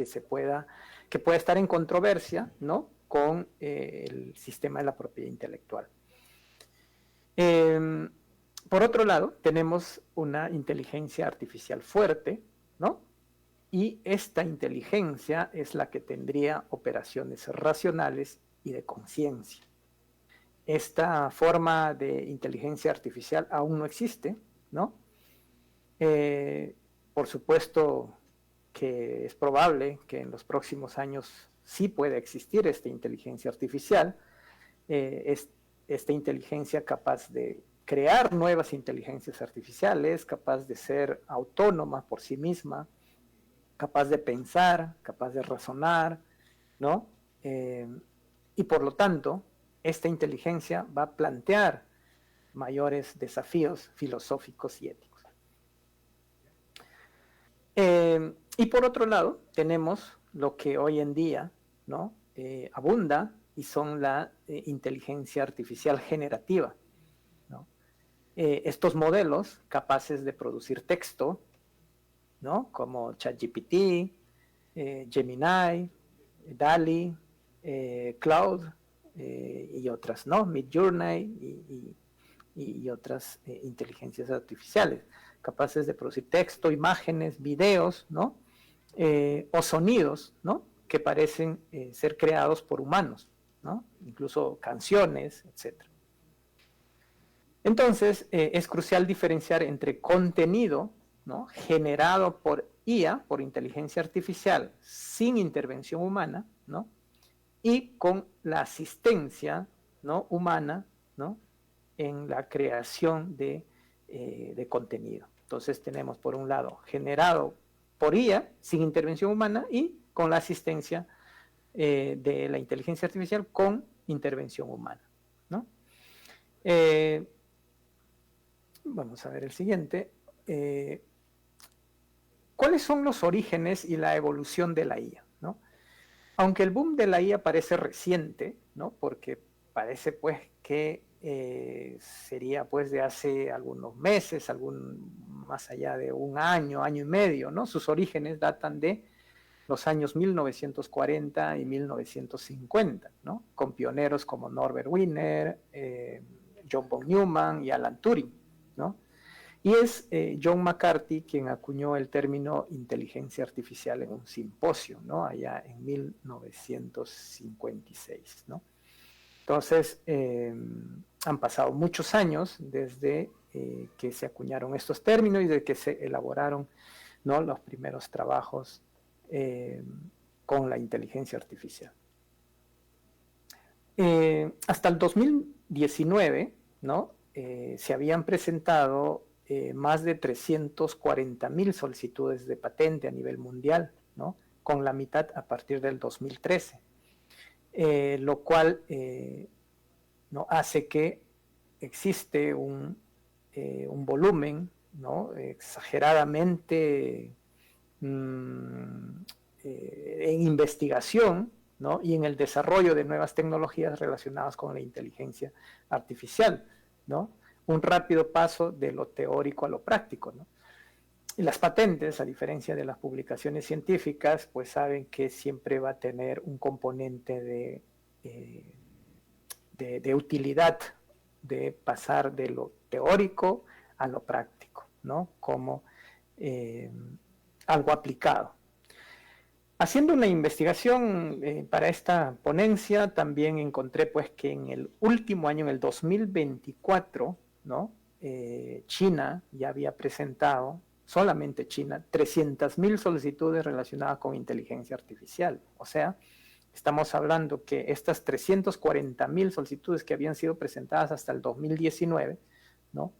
que pueda estar en controversia, ¿no?, con el sistema de la propiedad intelectual. Por otro lado, tenemos una inteligencia artificial fuerte, ¿no? Y esta inteligencia es la que tendría operaciones racionales y de conciencia. Esta forma de inteligencia artificial aún no existe, ¿no? Por supuesto que es probable que en los próximos años sí pueda existir esta inteligencia artificial, esta inteligencia capaz de crear nuevas inteligencias artificiales, capaz de ser autónoma por sí misma, capaz de pensar, capaz de razonar, ¿no? Y por lo tanto, esta inteligencia va a plantear mayores desafíos filosóficos y éticos. Y por otro lado, tenemos lo que hoy en día, ¿no?, abunda, y son la inteligencia artificial generativa, ¿no? Estos modelos capaces de producir texto, ¿no?, como ChatGPT, Gemini, DALL-E, Claude y otras, ¿no?, Midjourney y otras inteligencias artificiales, capaces de producir texto, imágenes, videos, ¿no?, o sonidos, ¿no?, que parecen ser creados por humanos, ¿no?, incluso canciones, etc. Entonces, es crucial diferenciar entre contenido, ¿no?, generado por IA, por inteligencia artificial, sin intervención humana, ¿no?, y con la asistencia, ¿no?, humana, ¿no?, en la creación de contenido. Entonces tenemos, por un lado, generado por IA, sin intervención humana, y con la asistencia de la inteligencia artificial con intervención humana, ¿no? Vamos a ver el siguiente. ¿Cuáles son los orígenes y la evolución de la IA, ¿no? Aunque el boom de la IA parece reciente, ¿no?, porque parece pues que sería pues de hace algunos meses, más allá de un año, año y medio, ¿no? Sus orígenes datan de los años 1940 y 1950, ¿no?, con pioneros como Norbert Wiener, John von Neumann y Alan Turing, ¿no? Y es John McCarthy quien acuñó el término inteligencia artificial en un simposio, ¿no?, allá en 1956, ¿no? Entonces, han pasado muchos años desde que se acuñaron estos términos y de que se elaboraron, ¿no?, los primeros trabajos con la inteligencia artificial. Hasta el 2019, ¿no?, se habían presentado más de 340,000 solicitudes de patente a nivel mundial, ¿no?, con la mitad a partir del 2013, lo cual ¿no?, hace que existe un volumen, ¿no?, exageradamente en investigación, ¿no?, y en el desarrollo de nuevas tecnologías relacionadas con la inteligencia artificial, ¿no?, un rápido paso de lo teórico a lo práctico, ¿no? Y las patentes, a diferencia de las publicaciones científicas, pues saben que siempre va a tener un componente de utilidad, de pasar de lo teórico a lo práctico, ¿no?, como algo aplicado. Haciendo una investigación para esta ponencia, también encontré pues que en el último año, en el 2024, ¿no?, China ya había presentado, solamente China, 300,000 solicitudes relacionadas con inteligencia artificial. O sea, estamos hablando que estas 340,000 solicitudes que habían sido presentadas hasta el 2019, ¿no?,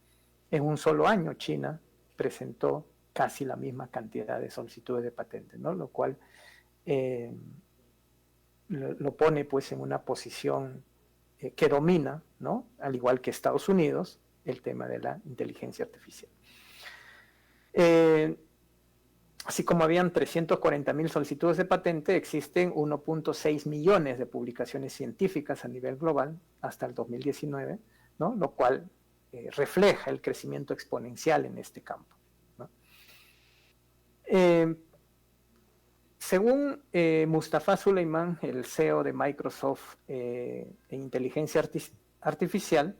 en un solo año China presentó casi la misma cantidad de solicitudes de patente, ¿no?, lo cual lo pone pues en una posición que domina, ¿no?, al igual que Estados Unidos, el tema de la inteligencia artificial. Así como habían 340,000 solicitudes de patente, existen 1.6 millones de publicaciones científicas a nivel global hasta el 2019, ¿no?, lo cual refleja el crecimiento exponencial en este campo, ¿no? según Mustafa Suleyman, el CEO de Microsoft en inteligencia artificial,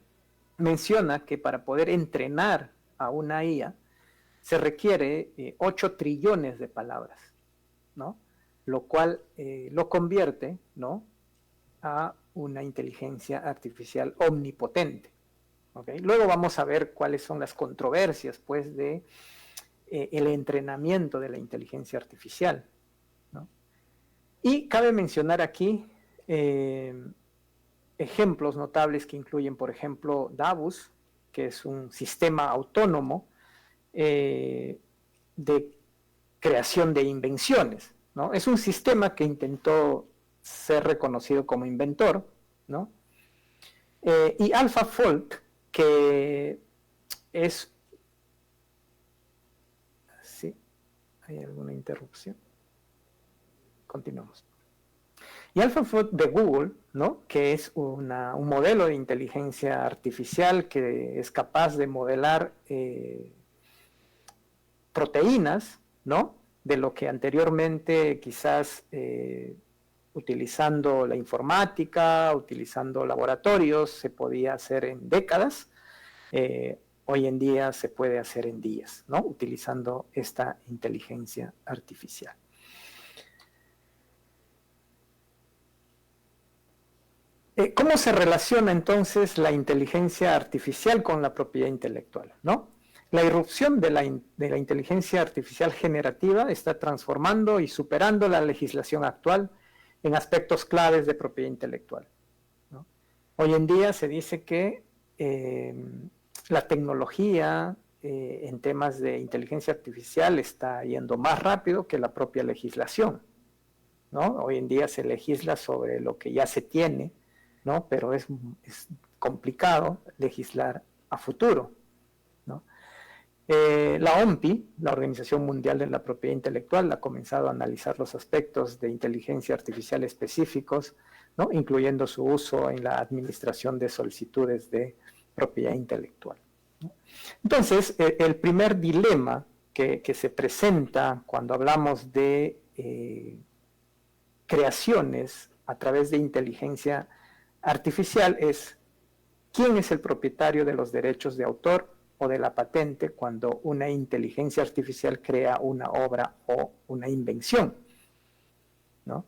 menciona que para poder entrenar a una IA se requiere 8 trillones de palabras, ¿no? Lo cual lo convierte, ¿no?, a una inteligencia artificial omnipotente. ¿Okay? Luego vamos a ver cuáles son las controversias, pues, de el entrenamiento de la inteligencia artificial, ¿no? Y cabe mencionar aquí ejemplos notables que incluyen, por ejemplo, Davos, que es un sistema autónomo de creación de invenciones, ¿no? Es un sistema que intentó ser reconocido como inventor, ¿no? Y AlphaFold, que es... ¿Sí? ¿Hay alguna interrupción? Continuamos. Y AlphaFold de Google, ¿no?, que es un modelo de inteligencia artificial que es capaz de modelar proteínas, ¿no?, de lo que anteriormente quizás utilizando la informática, utilizando laboratorios, se podía hacer en décadas. Hoy en día se puede hacer en días, ¿no?, utilizando esta inteligencia artificial. ¿Cómo se relaciona entonces la inteligencia artificial con la propiedad intelectual, ¿no? La irrupción de la inteligencia artificial generativa está transformando y superando la legislación actual en aspectos claves de propiedad intelectual, ¿no? Hoy en día se dice que la tecnología en temas de inteligencia artificial está yendo más rápido que la propia legislación, ¿no? Hoy en día se legisla sobre lo que ya se tiene, ¿no? Pero es complicado legislar a futuro, ¿no? La OMPI, la Organización Mundial de la Propiedad Intelectual, ha comenzado a analizar los aspectos de inteligencia artificial específicos, ¿no?, incluyendo su uso en la administración de solicitudes de propiedad intelectual, ¿no? Entonces, el primer dilema que se presenta cuando hablamos de creaciones a través de inteligencia artificial es: ¿quién es el propietario de los derechos de autor o de la patente cuando una inteligencia artificial crea una obra o una invención, ¿no?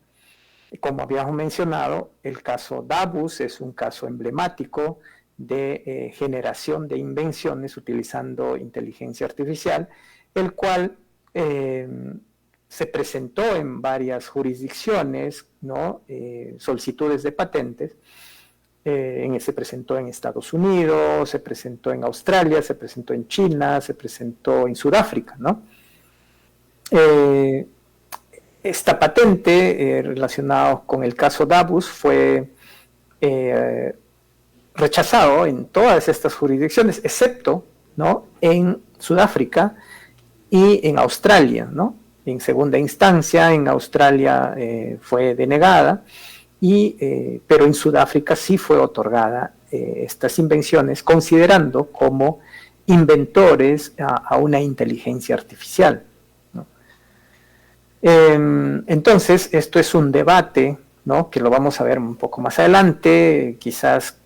Como habíamos mencionado, el caso Davos es un caso emblemático de generación de invenciones utilizando inteligencia artificial, el cual se presentó en varias jurisdicciones, ¿no?, solicitudes de patentes. Se presentó en Estados Unidos, se presentó en Australia, se presentó en China, se presentó en Sudáfrica, ¿no? Esta patente relacionada con el caso Davos fue rechazado en todas estas jurisdicciones, excepto, ¿no?, en Sudáfrica y en Australia, ¿no? En segunda instancia, en Australia fue denegada, pero en Sudáfrica sí fue otorgada estas invenciones, considerando como inventores a una inteligencia artificial, ¿no? Entonces, esto es un debate, ¿no?, que lo vamos a ver un poco más adelante, quizás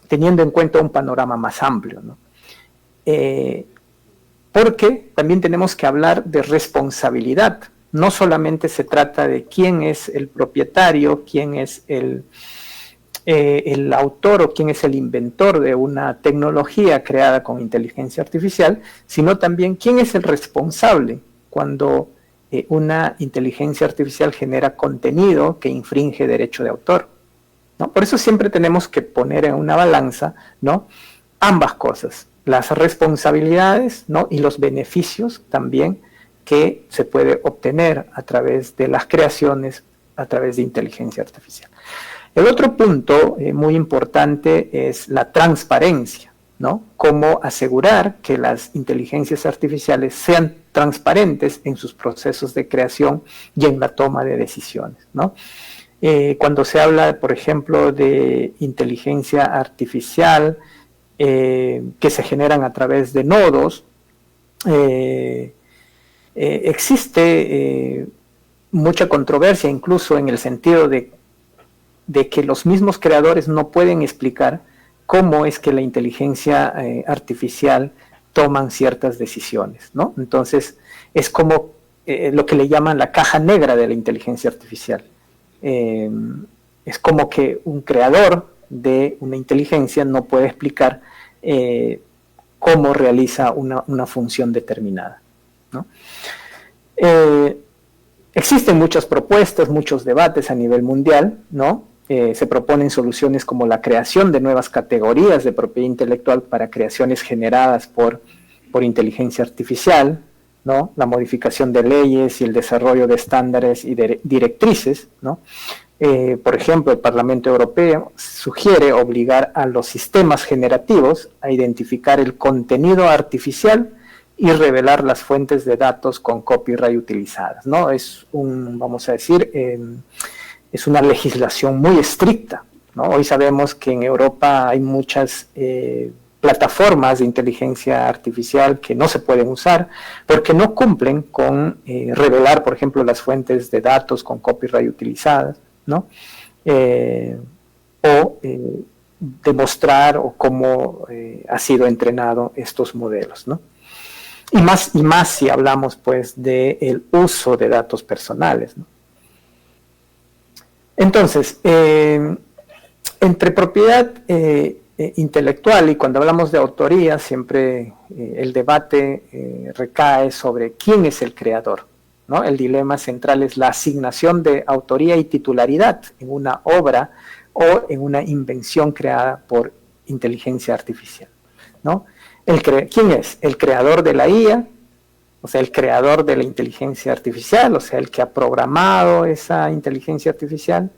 teniendo en cuenta un panorama más amplio, ¿no? Porque también tenemos que hablar de responsabilidad. No solamente se trata de quién es el propietario, quién es el autor o quién es el inventor de una tecnología creada con inteligencia artificial, sino también quién es el responsable cuando una inteligencia artificial genera contenido que infringe derecho de autor, ¿no? Por eso siempre tenemos que poner en una balanza, ¿no?, ambas cosas, las responsabilidades, ¿no?, y los beneficios también que se puede obtener a través de las creaciones, a través de inteligencia artificial. El otro punto muy importante es la transparencia, ¿no? Cómo asegurar que las inteligencias artificiales sean transparentes en sus procesos de creación y en la toma de decisiones, ¿no? Cuando se habla, por ejemplo, de inteligencia artificial que se generan a través de nodos, existe mucha controversia, incluso en el sentido de que los mismos creadores no pueden explicar cómo es que la inteligencia artificial toman ciertas decisiones, ¿no? Entonces, es como lo que le llaman la caja negra de la inteligencia artificial. Es como que un creador de una inteligencia no puede explicar cómo realiza una función determinada, ¿no? Existen muchas propuestas, muchos debates a nivel mundial, ¿no? Se proponen soluciones como la creación de nuevas categorías de propiedad intelectual para creaciones generadas por inteligencia artificial, ¿no? La modificación de leyes y el desarrollo de estándares y de directrices, ¿no? Por ejemplo, el Parlamento Europeo sugiere obligar a los sistemas generativos a identificar el contenido artificial y revelar las fuentes de datos con copyright utilizadas, ¿no? Es vamos a decir, es una legislación muy estricta, ¿no? Hoy sabemos que en Europa hay muchas plataformas de inteligencia artificial que no se pueden usar porque no cumplen con revelar, por ejemplo, las fuentes de datos con copyright utilizadas, ¿no? O demostrar o cómo ha sido entrenado estos modelos, ¿no? Y más si hablamos, pues, del uso de datos personales, ¿no? Entonces, entre propiedad intelectual y cuando hablamos de autoría, siempre el debate recae sobre quién es el creador, ¿no? El dilema central es la asignación de autoría y titularidad en una obra o en una invención creada por inteligencia artificial, ¿no? ¿Quién es? ¿El creador de la IA? O sea, el creador de la inteligencia artificial, o sea, el que ha programado esa inteligencia artificial,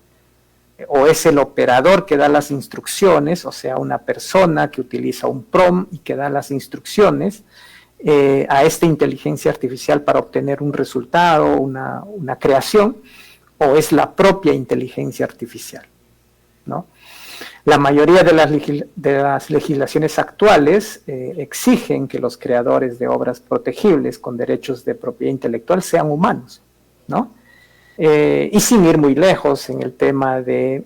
o es el operador que da las instrucciones, o sea, una persona que utiliza un prompt y que da las instrucciones a esta inteligencia artificial para obtener un resultado, una creación, o es la propia inteligencia artificial, ¿no? La mayoría de las legislaciones actuales exigen que los creadores de obras protegibles con derechos de propiedad intelectual sean humanos, ¿no? Y sin ir muy lejos en el tema de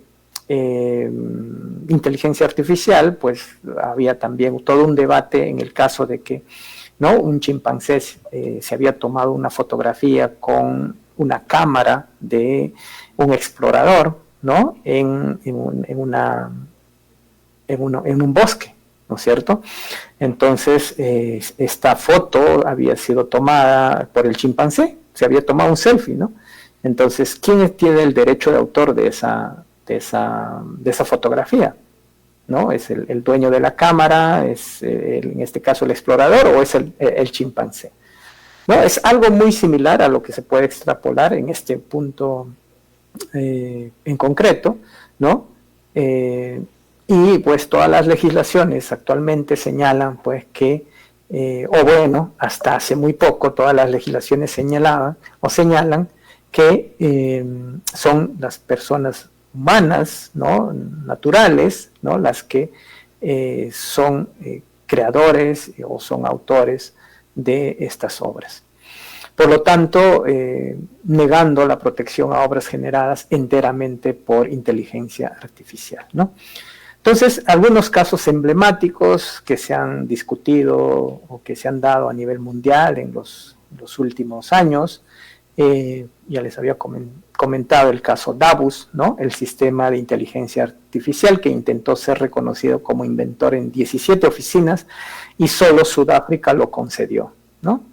inteligencia artificial, pues había también todo un debate en el caso de que, ¿no?, un chimpancé se había tomado una fotografía con una cámara de un explorador, ¿no?, en un bosque, ¿no es cierto? Entonces, esta foto había sido tomada por el chimpancé, se había tomado un selfie, ¿no? Entonces, ¿quién tiene el derecho de autor de esa fotografía? ¿No? ¿Es el dueño de la cámara? ¿Es en este caso el explorador o es el chimpancé? ¿No? Es algo muy similar a lo que se puede extrapolar en este punto en concreto, ¿no? Y pues todas las legislaciones actualmente señalan pues que, o bueno, hasta hace muy poco todas las legislaciones señalan que son las personas humanas, ¿no?, naturales, ¿no?, las que son creadores o son autores de estas obras. Por lo tanto, negando la protección a obras generadas enteramente por inteligencia artificial, ¿no? Entonces, algunos casos emblemáticos que se han discutido o que se han dado a nivel mundial en los últimos años, ya les había comentado el caso Davos, ¿no?, el sistema de inteligencia artificial que intentó ser reconocido como inventor en 17 oficinas y solo Sudáfrica lo concedió, ¿no?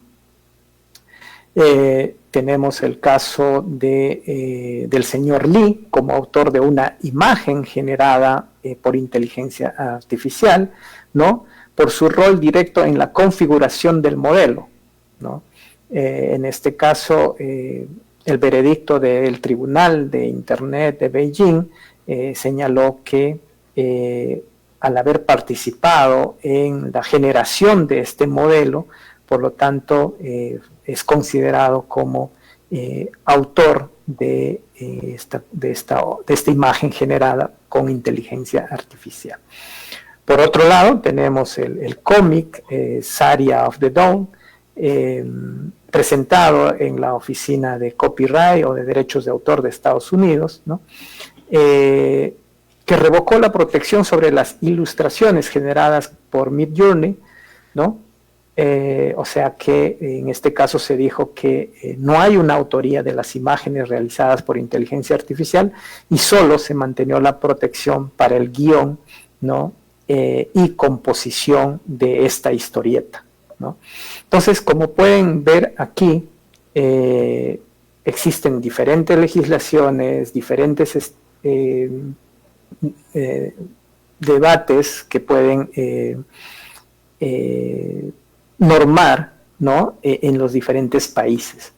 Tenemos el caso del señor Lee como autor de una imagen generada por inteligencia artificial, ¿no?, por su rol directo en la configuración del modelo, ¿no? En este caso, el veredicto del Tribunal de Internet de Beijing señaló que al haber participado en la generación de este modelo, por lo tanto, es considerado como autor de esta imagen generada con inteligencia artificial. Por otro lado, tenemos el cómic Saria of the Dawn, presentado en la Oficina de Copyright o de Derechos de Autor de Estados Unidos, ¿no? Que revocó la protección sobre las ilustraciones generadas por Midjourney, ¿no? O sea que en este caso se dijo que no hay una autoría de las imágenes realizadas por inteligencia artificial y solo se mantenió la protección para el guión, ¿no? Y composición de esta historieta, ¿no? Entonces, como pueden ver aquí, existen diferentes legislaciones, diferentes debates que pueden normar, ¿no? En los diferentes países.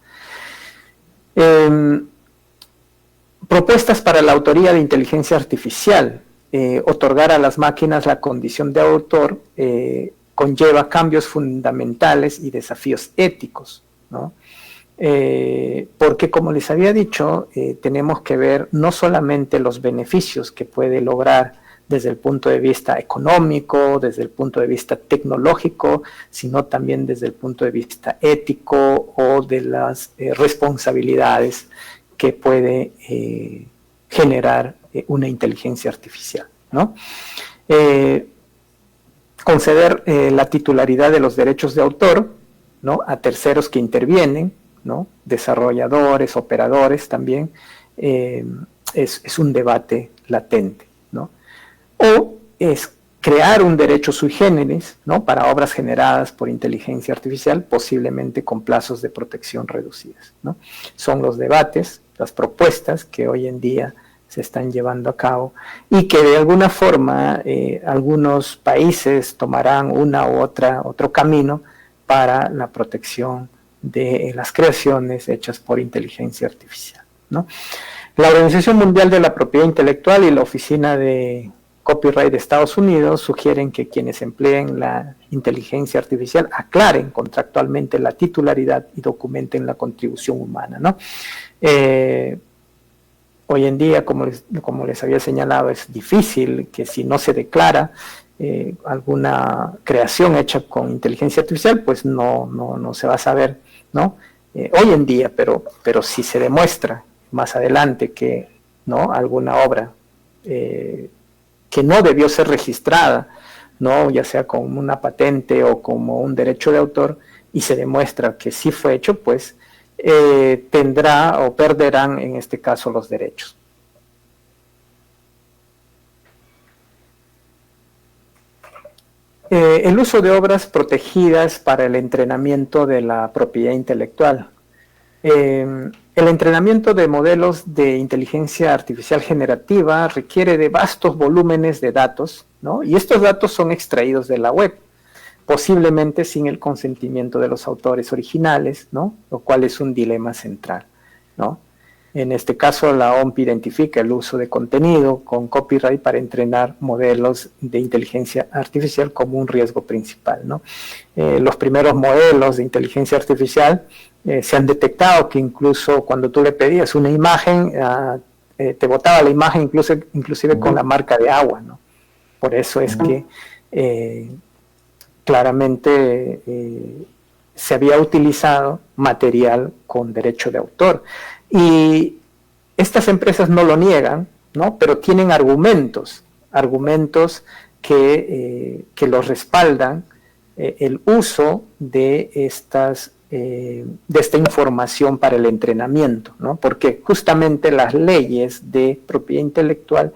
Propuestas para la autoría de inteligencia artificial. Otorgar a las máquinas la condición de autor conlleva cambios fundamentales y desafíos éticos, ¿no? Porque, como les había dicho, tenemos que ver no solamente los beneficios que puede lograr desde el punto de vista económico, desde el punto de vista tecnológico, sino también desde el punto de vista ético o de las responsabilidades que puede generar una inteligencia artificial, ¿no? Conceder la titularidad de los derechos de autor, ¿no? A terceros que intervienen, ¿no? Desarrolladores, operadores también, es un debate latente, ¿no? O es crear un derecho sui generis, ¿no? Para obras generadas por inteligencia artificial, posiblemente con plazos de protección reducidos, ¿no? Son los debates, las propuestas que hoy en día se están llevando a cabo y que de alguna forma algunos países tomarán otro camino para la protección de las creaciones hechas por inteligencia artificial, ¿no? La Organización Mundial de la Propiedad Intelectual y la Oficina de Copyright de Estados Unidos sugieren que quienes empleen la inteligencia artificial aclaren contractualmente la titularidad y documenten la contribución humana, ¿no? Hoy en día, como les había señalado, es difícil que si no se declara alguna creación hecha con inteligencia artificial, pues no se va a saber, ¿no? Hoy en día, pero si se demuestra más adelante que, ¿no? Alguna obra que no debió ser registrada, ¿no? Ya sea como una patente o como un derecho de autor, y se demuestra que sí fue hecho, pues tendrá o perderán en este caso los derechos. El uso de obras protegidas para el entrenamiento de la propiedad intelectual. El entrenamiento de modelos de inteligencia artificial generativa requiere de vastos volúmenes de datos, ¿no? Y estos datos son extraídos de la web, posiblemente sin el consentimiento de los autores originales, ¿no? Lo cual es un dilema central, ¿no? En este caso, la OMP identifica el uso de contenido con copyright para entrenar modelos de inteligencia artificial como un riesgo principal, ¿no? Los primeros modelos de inteligencia artificial se han detectado que incluso cuando tú le pedías una imagen, te botaba la imagen inclusive con la marca de agua, ¿no? Por eso es que claramente se había utilizado material con derecho de autor. Y estas empresas no lo niegan, ¿no? Pero tienen argumentos que los respaldan el uso de esta información para el entrenamiento, ¿no? Porque justamente las leyes de propiedad intelectual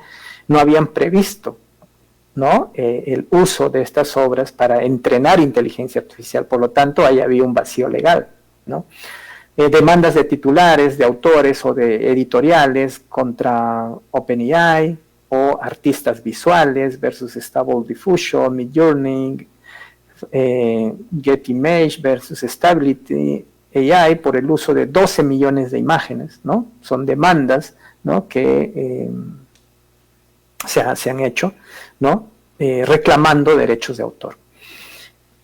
no habían previsto, ¿no? El uso de estas obras para entrenar inteligencia artificial, por lo tanto ahí había un vacío legal, ¿no? Demandas de titulares, de autores o de editoriales contra OpenAI o artistas visuales versus Stable Diffusion, Midjourney, Getimage versus Stability AI por el uso de 12 millones de imágenes, ¿no? Son demandas, ¿no? Que se han hecho, ¿no? Reclamando derechos de autor.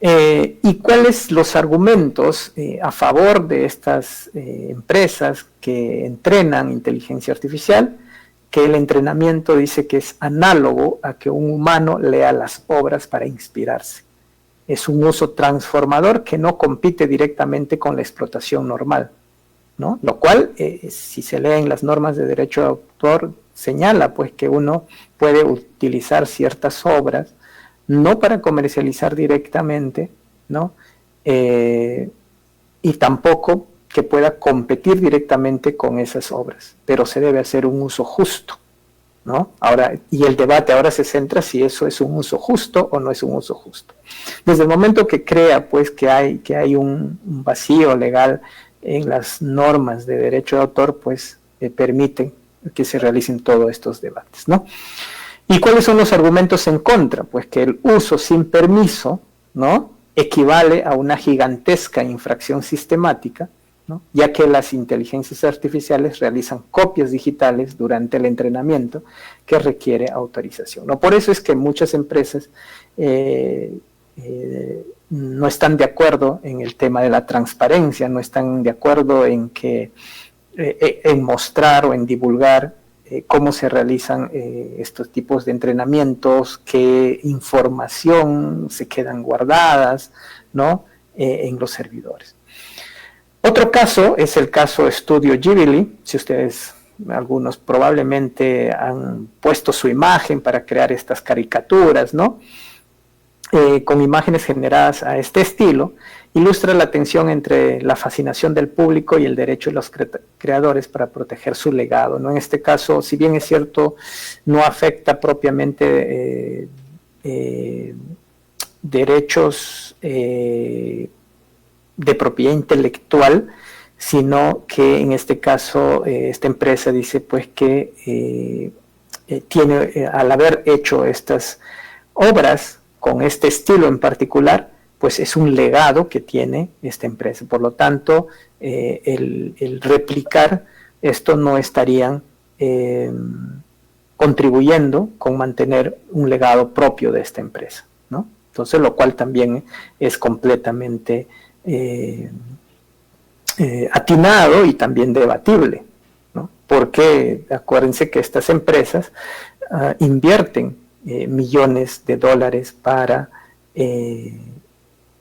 ¿Y cuáles los argumentos a favor de estas empresas que entrenan inteligencia artificial? Que el entrenamiento dice que es análogo a que un humano lea las obras para inspirarse. es un uso transformador que no compite directamente con la explotación normal, ¿no? Lo cual, si se leen las normas de derecho de autor, señala pues que uno puede utilizar ciertas obras no para comercializar directamente, ¿no? Y tampoco que pueda competir directamente con esas obras, pero se debe hacer un uso justo, ¿no? Ahora, y el debate ahora se centra si eso es un uso justo o no es un uso justo. Desde el momento que crea pues que hay un vacío legal en las normas de derecho de autor, pues permiten que se realicen todos estos debates, ¿no? ¿Y cuáles son los argumentos en contra? Pues que el uso sin permiso, ¿no?, equivale a una gigantesca infracción sistemática, ¿no?, ya que las inteligencias artificiales realizan copias digitales durante el entrenamiento que requiere autorización, ¿no? Por eso es que muchas empresas no están de acuerdo en el tema de la transparencia, no están de acuerdo en mostrar o en divulgar cómo se realizan estos tipos de entrenamientos, qué información se quedan guardadas, ¿no?, en los servidores. Otro caso es el caso Estudio Ghibli. Si ustedes, algunos probablemente han puesto su imagen para crear estas caricaturas, ¿no?, con imágenes generadas a este estilo, ilustra la tensión entre la fascinación del público y el derecho de los creadores para proteger su legado, ¿no? En este caso, si bien es cierto, no afecta propiamente derechos de propiedad intelectual, sino que en este caso esta empresa dice pues que tiene, al haber hecho estas obras con este estilo en particular, pues es un legado que tiene esta empresa. Por lo tanto, el replicar esto no estarían contribuyendo con mantener un legado propio de esta empresa, ¿no? Entonces, lo cual también es completamente atinado y también debatible, ¿no? Porque acuérdense que estas empresas invierten millones de dólares para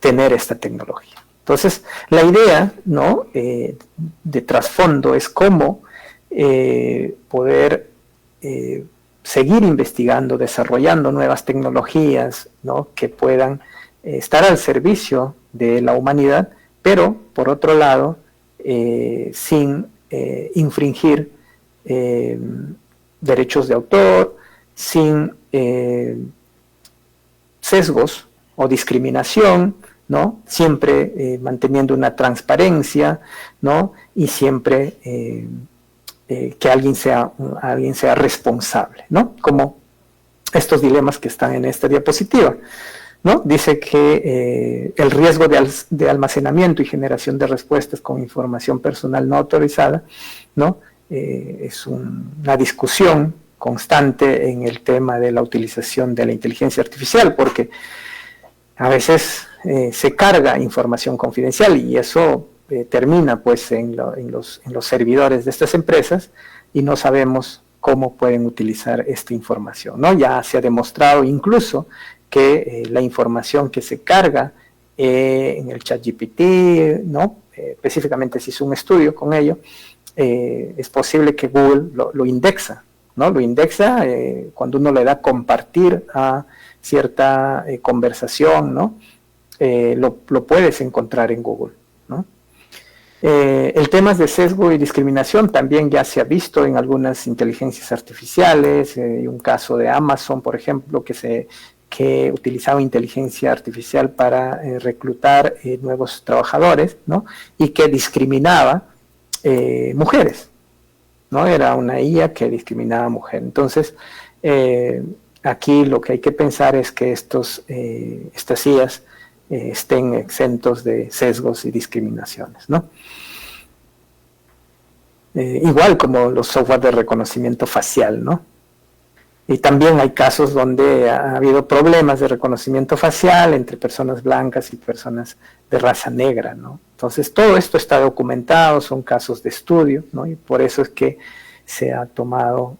tener esta tecnología. Entonces, la idea, ¿no?, de trasfondo es cómo poder seguir investigando, desarrollando nuevas tecnologías, ¿no?, que puedan estar al servicio de la humanidad, pero, por otro lado, sin infringir derechos de autor, sin sesgos o discriminación, ¿no?, siempre manteniendo una transparencia, ¿no?, y siempre que alguien sea responsable, ¿no?, como estos dilemas que están en esta diapositiva, ¿no? Dice que el riesgo de almacenamiento y generación de respuestas con información personal no autorizada, ¿no?, es una discusión constante en el tema de la utilización de la inteligencia artificial, porque a veces se carga información confidencial y eso termina pues en los servidores de estas empresas y no sabemos cómo pueden utilizar esta información, ¿no? Ya se ha demostrado incluso que la información que se carga en el ChatGPT, ¿no?, específicamente se hizo un estudio con ello, es posible que Google lo indexa, ¿no? Lo indexa cuando uno le da compartir a cierta conversación, ¿no? Lo puedes encontrar en Google, ¿no? El tema de sesgo y discriminación también ya se ha visto en algunas inteligencias artificiales. Hay un caso de Amazon, por ejemplo, que utilizaba inteligencia artificial para reclutar nuevos trabajadores, ¿no?, y que discriminaba mujeres, ¿no? Era una IA que discriminaba a mujeres. Entonces, aquí lo que hay que pensar es que estas IAs estén exentos de sesgos y discriminaciones, ¿no? Igual como los software de reconocimiento facial, ¿no? Y también hay casos donde ha habido problemas de reconocimiento facial entre personas blancas y personas de raza negra, ¿no? Entonces, todo esto está documentado, son casos de estudio, ¿no? Y por eso es que se ha tomado